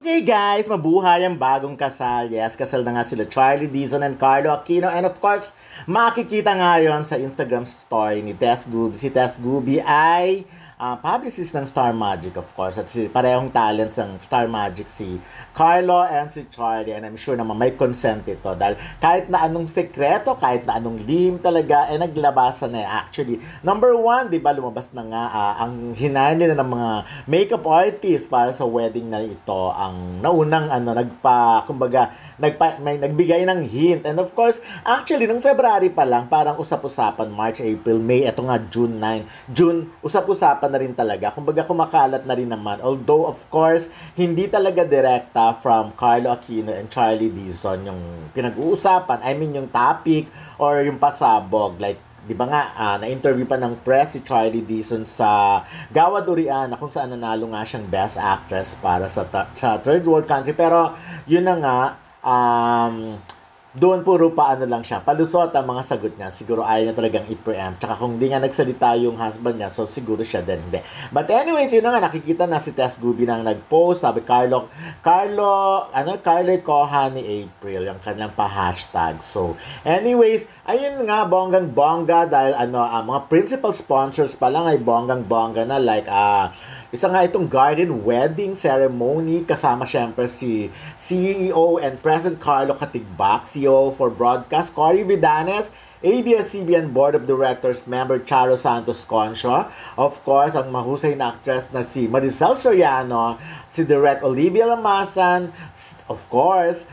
Hey guys, mabuhay ang bagong kasal. Yes, kasal na nga sila Charlie Dizon and Carlo Aquino. And of course, makikita ngayon sa Instagram story ni Tess Gubi. Si Tess Gubi ay publicist ng Star Magic, of course. At parehong talents ng Star Magic si Carlo and si Charlie. And I'm sure naman may consent ito. Dahil kahit na anong sekreto, kahit na anong lihim talaga, naglabasan na Actually, number one, di ba, lumabas na nga ang hinahin nila ng mga makeup artist para sa wedding na ito. Ang naunang nagbigay ng hint. And of course, actually, nung February pa lang, parang usap-usapan, March, April, May, eto nga June 9. June, usap-usapan na rin talaga. Kumbaga, kumakalat na rin naman. Although, of course, hindi talaga direkta from Carlo Aquino and Charlie Dizon yung pinag-uusapan. I mean, yung topic or yung pasabog. Like, di ba nga, na-interview pa ng press si Charlie Dizon sa Gawa Durian na kung saan nanalo nga siyang Best Actress para sa Third World Country. Pero, yun na nga, doon puro paano lang siya. Palusot ang mga sagot niya. Siguro ayaw niya talagang i-preempt. Tsaka kung di nga nagsalita yung husband niya, so siguro siya din hindi. But anyways, yun na nga, nakikita na si Tess Gubi nang nag-post. Sabi, Carlo Koha ni April, yung kanilang pa-hashtag. So, anyways, ayun nga, bonggang-bongga dahil mga principal sponsors pa lang ay bonggang-bongga na like, isa nga itong garden wedding ceremony kasama syempre si CEO and President Carlo Katigbak, CEO for Broadcast, Cory Vidanes, ABS-CBN Board of Directors member Charo Santos Concho, of course, ang mahusay na actress na si Maricel Soriano, si Direk Olivia Lamasan, of course,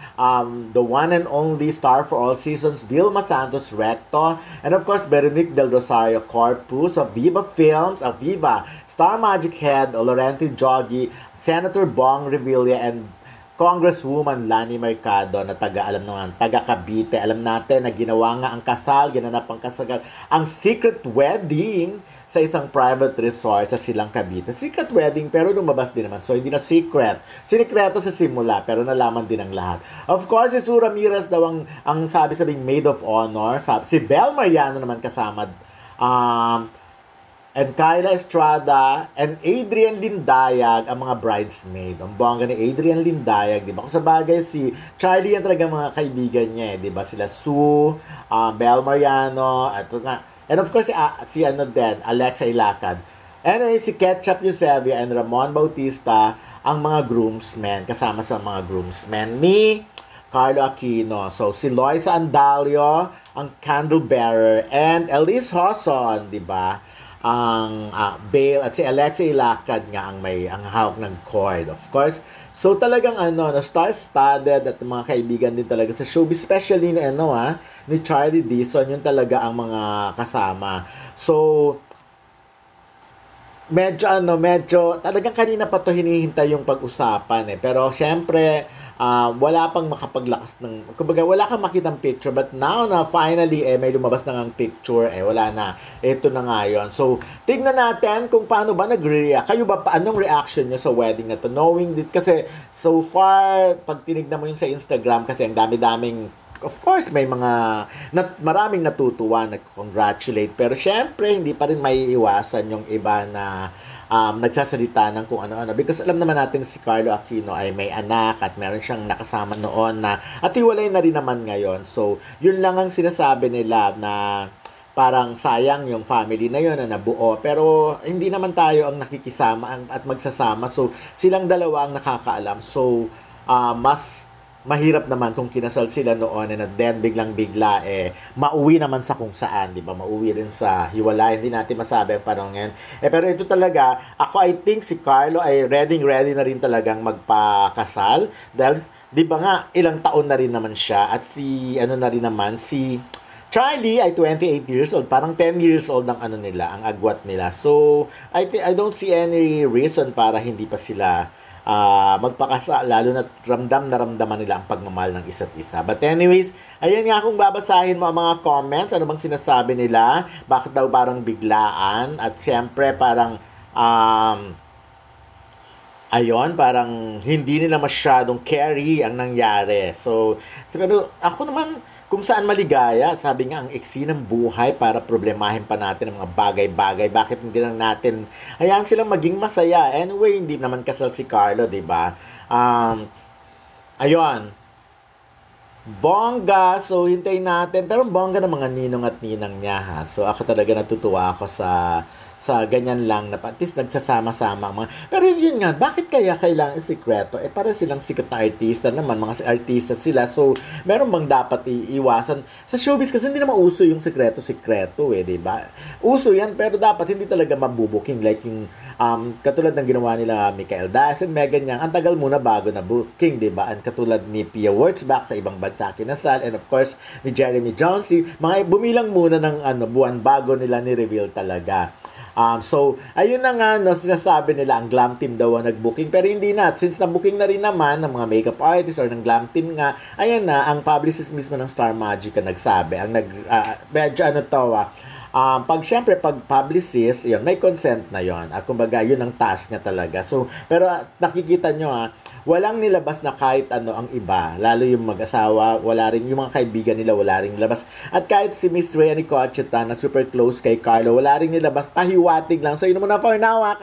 the one and only star for all seasons, Vilma Santos Recto, and of course, Berenice Del Rosario Corpus of Viva Films, of Viva, Star Magic Head, Laurenti Jogi, Senator Bong Revilla, and Congresswoman Lani Mercado na taga Cavite. Alam natin na ginawa nga ang kasal, ginanap ang kasal, ang secret wedding sa isang private resort sa Silang Cavite. Secret wedding pero lumabas din naman. So hindi na secret. Sinikreto sa simula pero nalaman din ang lahat. Of course, si Sue Ramirez daw ang sabi-sabing maid of honor. Si Bel Mariano naman kasama. And Kyla Estrada and Adrian Lindayag ang mga bridesmaid. Ang bongga ni Adrian Lindayag, di ba? Kung sa bagay, si Charlie yan talaga mga kaibigan niya, di ba? Sila Sue, Bel Mariano, at nga. And of course, si Alexa Ilacad. Anyway, si Ketchup Eusebio and Ramon Bautista, ang mga groomsmen, kasama sa mga groomsmen ni Carlo Aquino. So, si Loisa Andalio, ang candle bearer, and Elise Hoson, di ba? Ang Bale at si Alexa Ilacad nga ang hawak ng cord, of course. So talagang na star-studded at mga kaibigan din talaga sa showbiz, especially ni Charlie Dizon, yun talaga ang mga kasama. So medyo talagang kanina pa to hinihintay yung pag-usapan pero syempre wala pang makapaglakas ng, kumbaga wala kang makitang picture, but now na finally may lumabas na ng picture, wala na, ito na nga yun. So tignan natin kung paano ba nagre-react kayo, ba anong reaction nyo sa wedding na to, knowing that kasi so far pag tinignan mo yun sa Instagram, kasi ang dami-daming, of course, may maraming natutuwa, nag-congratulate, pero syempre hindi pa rin maiiwasan yung iba na nagsasalita ng kung ano-ano. Because alam naman natin si Carlo Aquino ay may anak at meron siyang nakasama noon at hiwalay na rin naman ngayon. So, yun lang ang sinasabi nila na parang sayang yung family na yun na nabuo. Pero hindi naman tayo ang nakikisama at magsasama. So, silang dalawa ang nakakaalam. So, mas mahirap naman kung kinasal sila noon and then biglang-bigla mauwi naman sa kung saan, di ba? Mauwi rin sa hiwalay. Hindi natin masabi ang panong yan. Pero ito talaga, I think si Carlo ay ready na rin talagang magpakasal dahil, di ba nga, ilang taon na rin naman siya at si Charlie ay 28 years old. Parang 10 years old ang ang agwat nila. So, I don't see any reason para hindi pa sila magpakasal, lalo na ramdaman nila ang pagmamahal ng isa't isa. But anyways, ayun nga, kung babasahin mo ang mga comments, ano bang sinasabi nila, bakit daw parang biglaan, at siyempre parang parang hindi nila masyadong carry ang nangyari. So ako naman, kung saan maligaya, sabi nga, ang iksi ng buhay para problemahin pa natin ang mga bagay-bagay. Bakit hindi lang natin hayaan silang maging masaya? Anyway, hindi naman kasal si Carlo, di ba? Um, ayun, bongga, so hintayin natin. Pero bongga ng mga ninong at ninang niya ha. So ako talaga natutuwa ako sa ganyan lang na at least nagsasama-sama ang mga. Pero yun nga, bakit kaya kailangan isikreto? Eh para silang sikat na artista naman, mga artista sila. So meron bang dapat iiwasan? Sa showbiz kasi hindi naman uso yung sikreto-sikreto eh, di ba? Uso yan pero dapat hindi talaga mabubuking like yung katulad ng ginawa nila Michael Diaz and Megan Yang, ang tagal muna bago na booking, di ba? And katulad ni Pia Wurtzbach sa ibang bansa kinasal and of course ni Jeremy Jonesy, mga bumilang muna ng buwan bago nila ni-reveal talaga. So, ayun na nga, no, sinasabi nila ang glam team daw ang nag-booking. Pero hindi na. Since na-booking na rin naman ng mga makeup artist or ng glam team nga, ayan na, ang publicist mismo ng Star Magic ang nagsabi. Ang medyo pag syempre, pag publicist, yun, may consent na yon. At kumbaga, yun ang task niya talaga. So, pero nakikita nyo walang nilabas na kahit ano ang iba. Lalo yung mag-asawa, wala rin, yung mga kaibigan nila, wala rin nilabas. At kahit si Miss Rhea Nicocheta na super close kay Carlo, wala rin nilabas, pahiwatig lang. So, yun muna for now.